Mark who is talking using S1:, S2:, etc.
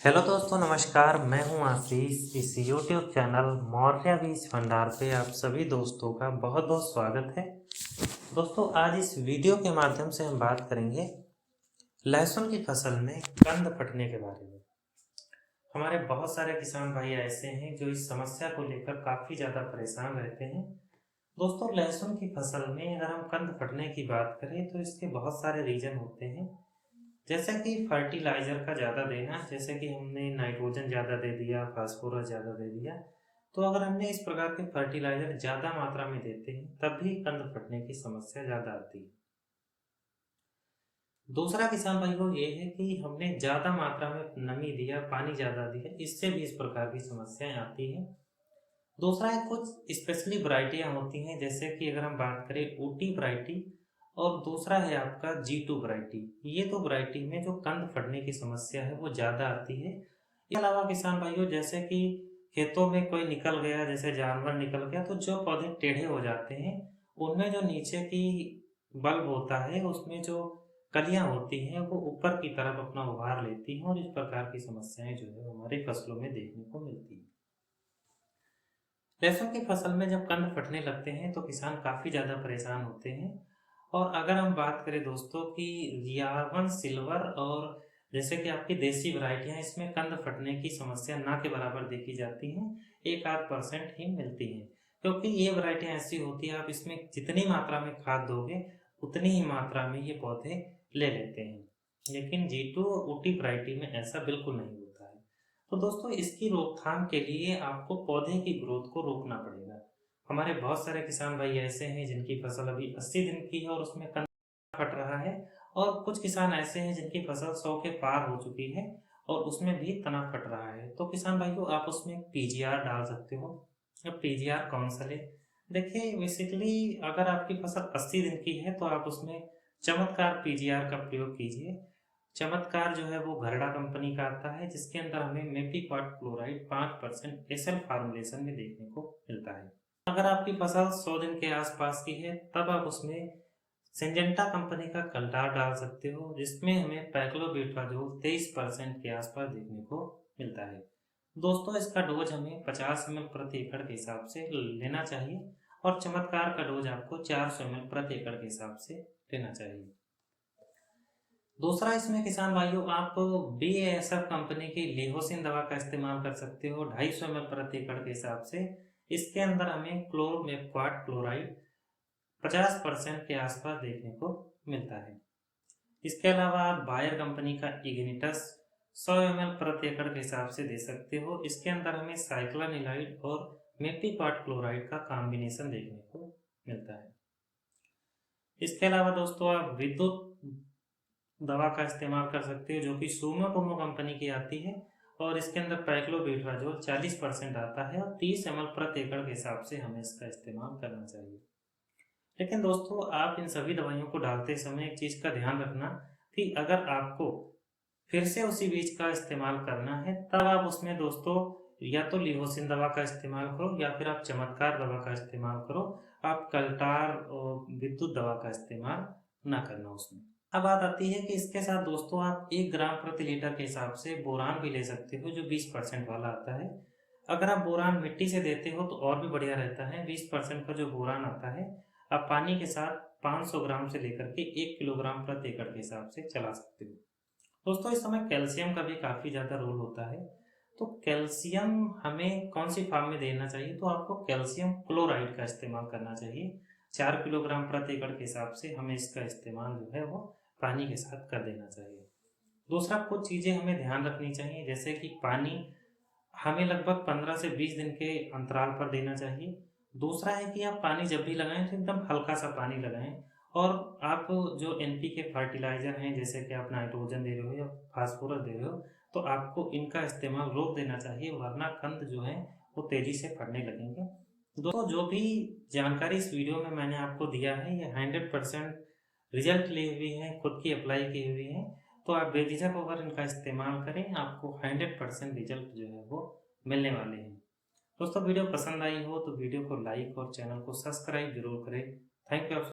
S1: Hello दोस्तों, नमस्कार। मैं हूं आशीष। इस यूट्यूब चैनल मौर्य बीज भंडार पे आप सभी दोस्तों का बहुत बहुत स्वागत है। दोस्तों, आज इस वीडियो के माध्यम से हम बात करेंगे लहसुन की फसल में कंद फटने के बारे में। हमारे बहुत सारे किसान भाई ऐसे हैं जो इस समस्या को लेकर काफ़ी ज़्यादा परेशान रहते हैं। दोस्तों, लहसुन की फसल में अगर हम कंद फटने की बात करें तो इसके बहुत सारे रीजन होते हैं। जैसे कि फर्टिलाइजर का ज़्यादा देना, जैसे कि हमने नाइट्रोजन ज़्यादा दे दिया, फास्फोरस ज़्यादा दे दिया, तो अगर हमने इस प्रकार के फर्टिलाइजर ज़्यादा मात्रा में देते हैं तब भी कंद फटने की समस्या ज़्यादा आती है। दूसरा किसान भाई को ये है कि हमने ज़्यादा मात्रा में नमी दिया, पानी ज़्यादा दिया, इससे भी इस प्रकार की समस्याएं आती हैं। दूसरा है कुछ स्पेशली वराइटियाँ होती हैं, जैसे कि अगर हम बात करें ऊटी वराइटी, और दूसरा है आपका G2 वराइटी। ये दो वराइटी में जो कंद फटने की समस्या है वो ज़्यादा आती है। इसके अलावा किसान भाइयों, जैसे कि खेतों में कोई निकल गया, जैसे जानवर निकल गया, तो जो पौधे टेढ़े हो जाते हैं उनमें जो नीचे की बल्ब होता है उसमें जो कलियां होती हैं वो ऊपर की तरफ अपना उभार लेती हैं, और इस प्रकार की समस्याएं जो है हमारी फसलों में देखने को मिलती है। लहसुन की फसल में जब कंद फटने लगते हैं तो किसान काफ़ी ज़्यादा परेशान होते हैं। और अगर हम बात करें दोस्तों कि रियावन सिल्वर और जैसे कि आपकी देसी वैरायटियां, इसमें कंद फटने की समस्या ना के बराबर देखी जाती हैं, 1-8% ही मिलती हैं। क्योंकि ये वैरायटियां ऐसी होती है, आप इसमें जितनी मात्रा में खाद दोगे उतनी ही मात्रा में ये पौधे ले लेते हैं। लेकिन G2 और ऊटी वैरायटी में ऐसा बिल्कुल नहीं होता है। तो दोस्तों, इसकी रोकथाम के लिए आपको पौधे की ग्रोथ को रोकना पड़ेगा। हमारे बहुत सारे किसान भाई ऐसे हैं जिनकी फसल अभी 80 दिन की है और उसमें कंद फट रहा है, और कुछ किसान ऐसे हैं जिनकी फसल 100 के पार हो चुकी है और उसमें भी तना फट रहा है। तो किसान भाइयों, आप उसमें पीजीआर डाल सकते हो। अब पीजीआर कौन सा ले? देखिए, बेसिकली अगर आपकी फसल 80 दिन की है तो आप उसमें चमत्कार पीजीआर का प्रयोग कीजिए। चमत्कार जो है वो घरडा कंपनी का आता है, जिसके अंदर हमें मेपिक्वाट क्लोराइड 5% एसएल फार्मुलेशन में देखने को मिलता है। अगर आपकी फसल 100 दिन के आसपास की है तब आप उसमें सिंजेंटा कंपनी का कल्टार डाल सकते हो, जिसमें हमें पैक्लोबेट्राजोल 23% के आसपास देखने को मिलता है। दोस्तों, इसका डोज हमें 50 ml प्रति एकड़ के हिसाब से लेना चाहिए, और चमत्कार का डोज आपको 400 ml प्रति एकड़ के हिसाब से लेना चाहिए। दूसरा, इसमें किसान भाइयों आप BASF कंपनी की लिहोसिन दवा का इस्तेमाल कर सकते हो 250 ml प्रति एकड़ के हिसाब से। इसके अंदर हमें क्लोरमेक्वाट क्लोराइड 50% के आसपास देखने को मिलता है। इसके अलावा आप बायर कंपनी का इग्निटस 100 ml प्रति एकड़ के हिसाब से दे सकते हो। इसके अंदर हमें साइक्लोनिलाइड और मेपिक्वाट क्लोराइड का कॉम्बिनेशन देखने को मिलता है। इसके अलावा दोस्तों, आप विद्युत दवा का इस्तेमाल कर सकते हो जो कि सुमोटोमो कंपनी की आती है, और इसके अंदर पैक्लोबेट्राजोल 40% आता है, और 30 ml प्रति एकड़ के हिसाब से हमें इसका इस्तेमाल करना चाहिए। लेकिन दोस्तों, आप इन सभी दवाइयों को डालते समय एक चीज़ का ध्यान रखना कि अगर आपको फिर से उसी बीज का इस्तेमाल करना है तब आप उसमें दोस्तों या तो लिहोसिन दवा का इस्तेमाल करो या फिर आप चमत्कार दवा का इस्तेमाल करो। आप कल्टार और विद्युत दवा का इस्तेमाल ना करना उसमें। अब बात आती है कि इसके साथ दोस्तों आप 1 ग्राम प्रति लीटर के हिसाब से बोरान भी ले सकते हो, जो 20% वाला आता है। अगर आप बोरान मिट्टी से देते हो तो और भी बढ़िया रहता है। 20% का जो बोरान आता है आप पानी के साथ 500 ग्राम से लेकर के 1 किलोग्राम प्रति एकड़ के हिसाब से चला सकते हो। दोस्तों, इस समय कैल्शियम का भी काफ़ी ज़्यादा रोल होता है। तो कैल्शियम हमें कौन सी फॉर्म में देना चाहिए? तो आपको कैल्शियम क्लोराइड का इस्तेमाल करना चाहिए। 4 किलोग्राम प्रति एकड़ के हिसाब से हमें इसका इस्तेमाल जो है वो पानी के साथ कर देना चाहिए। दूसरा, कुछ चीज़ें हमें ध्यान रखनी चाहिए, जैसे कि पानी हमें लगभग 15 से 20 दिन के अंतराल पर देना चाहिए। दूसरा है कि आप पानी जब भी लगाएं तो एकदम हल्का सा पानी लगाएं, और आप जो NPK फर्टिलाइजर हैं, जैसे कि आप नाइट्रोजन दे रहे हो या फास्फोरस दे रहे हो, तो आपको इनका इस्तेमाल रोक देना चाहिए, वरना कंद जो है वो तेजी से फटने लगेंगे। दोस्तों, जो भी जानकारी इस वीडियो में मैंने आपको दिया है ये 100% रिजल्ट लिए हुए हैं, खुद की अप्लाई की हुई हैं। तो आप बेझिझक होकर इनका इस्तेमाल करें, आपको 100% रिजल्ट जो है वो मिलने वाले हैं। दोस्तों, वीडियो पसंद आई हो तो वीडियो को लाइक और चैनल को सब्सक्राइब जरूर करें। Thank you.